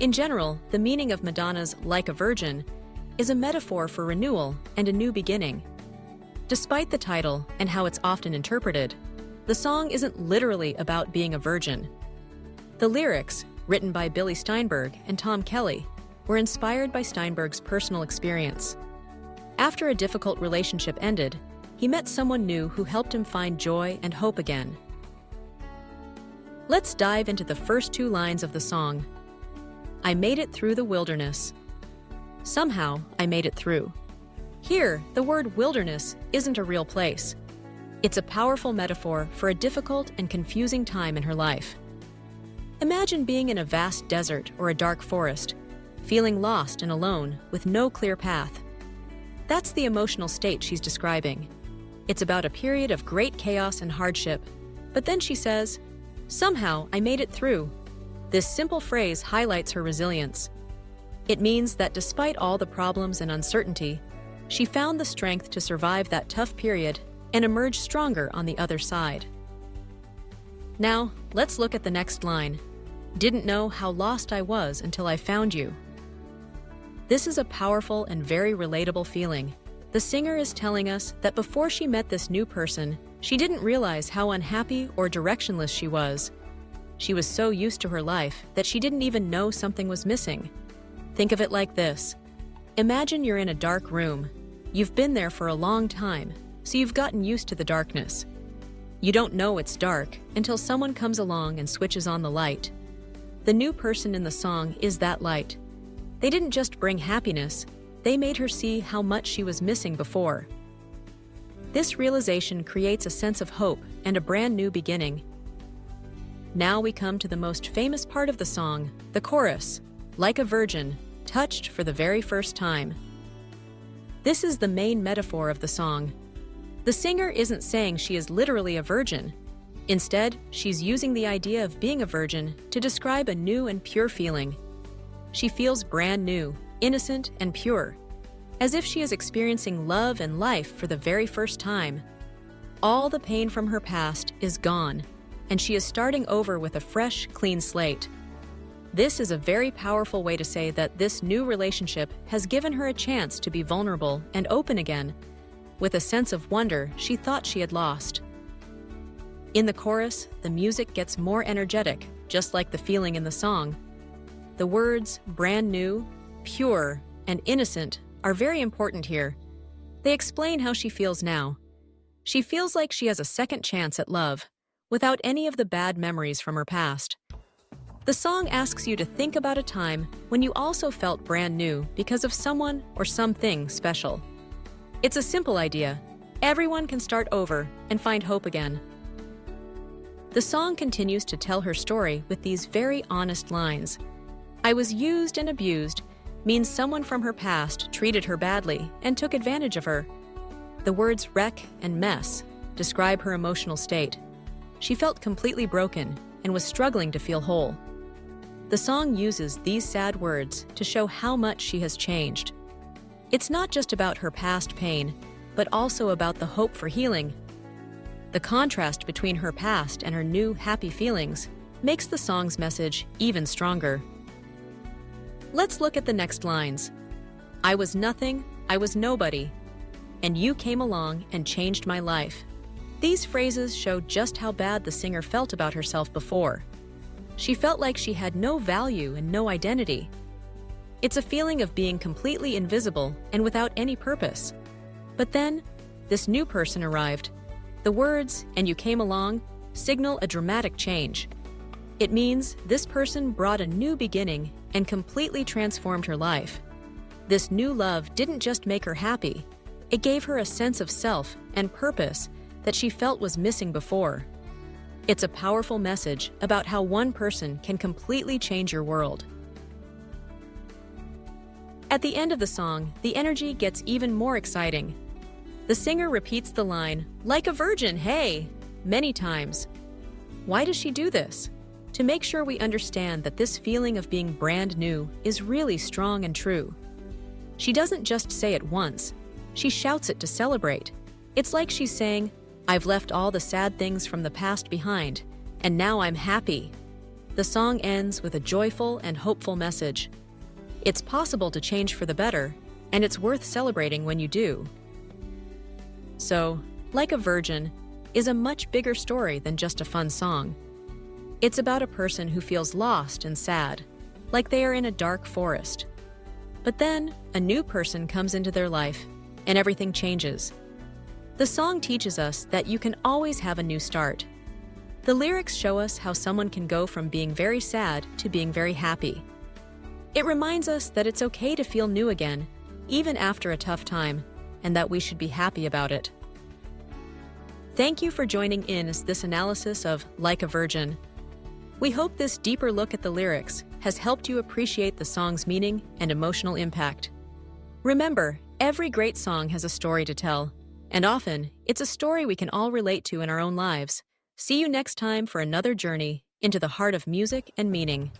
In general, the meaning of Madonna's "Like a Virgin" is a metaphor for renewal and a new beginning. Despite the title and how it's often interpreted, the song isn't literally about being a virgin. The lyrics, written by Billy Steinberg and Tom Kelly, were inspired by Steinberg's personal experience. After a difficult relationship ended, he met someone new who helped him find joy and hope again. Let's dive into the first two lines of the song. I made it through the wilderness. Somehow, I made it through. Here, the word wilderness isn't a real place. It's a powerful metaphor for a difficult and confusing time in her life. Imagine being in a vast desert or a dark forest, feeling lost and alone with no clear path. That's the emotional state she's describing. It's about a period of great chaos and hardship, but then she says, "Somehow I made it through." This simple phrase highlights her resilience. It means that despite all the problems and uncertainty, she found the strength to survive that tough period and emerge stronger on the other side. Now, let's look at the next line. Didn't know how lost I was until I found you. This is a powerful and very relatable feeling. The singer is telling us that before she met this new person, she didn't realize how unhappy or directionless she was. She was so used to her life that she didn't even know something was missing. Think of it like this. Imagine you're in a dark room. You've been there for a long time, so you've gotten used to the darkness. You don't know it's dark until someone comes along and switches on the light. The new person in the song is that light. They didn't just bring happiness, they made her see how much she was missing before. This realization creates a sense of hope and a brand new beginning. Now we come to the most famous part of the song, the chorus, like a virgin, touched for the very first time. This is the main metaphor of the song. The singer isn't saying she is literally a virgin. Instead, she's using the idea of being a virgin to describe a new and pure feeling. She feels brand new, innocent, and pure, as if she is experiencing love and life for the very first time. All the pain from her past is gone, and she is starting over with a fresh, clean slate. This is a very powerful way to say that this new relationship has given her a chance to be vulnerable and open again, with a sense of wonder she thought she had lost. In the chorus, the music gets more energetic, just like the feeling in the song. The words brand new, pure, and innocent are very important here. They explain how she feels now. She feels like she has a second chance at love, without any of the bad memories from her past. The song asks you to think about a time when you also felt brand new because of someone or something special. It's a simple idea. Everyone can start over and find hope again. The song continues to tell her story with these very honest lines. I was used and abused means someone from her past treated her badly and took advantage of her. The words wreck and mess describe her emotional state. She felt completely broken and was struggling to feel whole. The song uses these sad words to show how much she has changed. It's not just about her past pain, but also about the hope for healing. The contrast between her past and her new, happy feelings makes the song's message even stronger. Let's look at the next lines. I was nothing, I was nobody, and you came along and changed my life. These phrases show just how bad the singer felt about herself before. She felt like she had no value and no identity. It's a feeling of being completely invisible and without any purpose. But then, this new person arrived. The words, "and you came along," signal a dramatic change. It means this person brought a new beginning and completely transformed her life. This new love didn't just make her happy, it gave her a sense of self and purpose that she felt was missing before. It's a powerful message about how one person can completely change your world. At the end of the song, the energy gets even more exciting. The singer repeats the line, "Like a virgin, hey!" many times. Why does she do this? To make sure we understand that this feeling of being brand new is really strong and true. She doesn't just say it once, she shouts it to celebrate. It's like she's saying, I've left all the sad things from the past behind, and now I'm happy. The song ends with a joyful and hopeful message. It's possible to change for the better, and it's worth celebrating when you do. So, Like a Virgin is a much bigger story than just a fun song. It's about a person who feels lost and sad, like they are in a dark forest. But then, a new person comes into their life, and everything changes. The song teaches us that you can always have a new start. The lyrics show us how someone can go from being very sad to being very happy. It reminds us that it's okay to feel new again, even after a tough time, and that we should be happy about it. Thank you for joining in this analysis of Like a Virgin. We hope this deeper look at the lyrics has helped you appreciate the song's meaning and emotional impact. Remember, every great song has a story to tell, and often it's a story we can all relate to in our own lives. See you next time for another journey into the heart of music and meaning.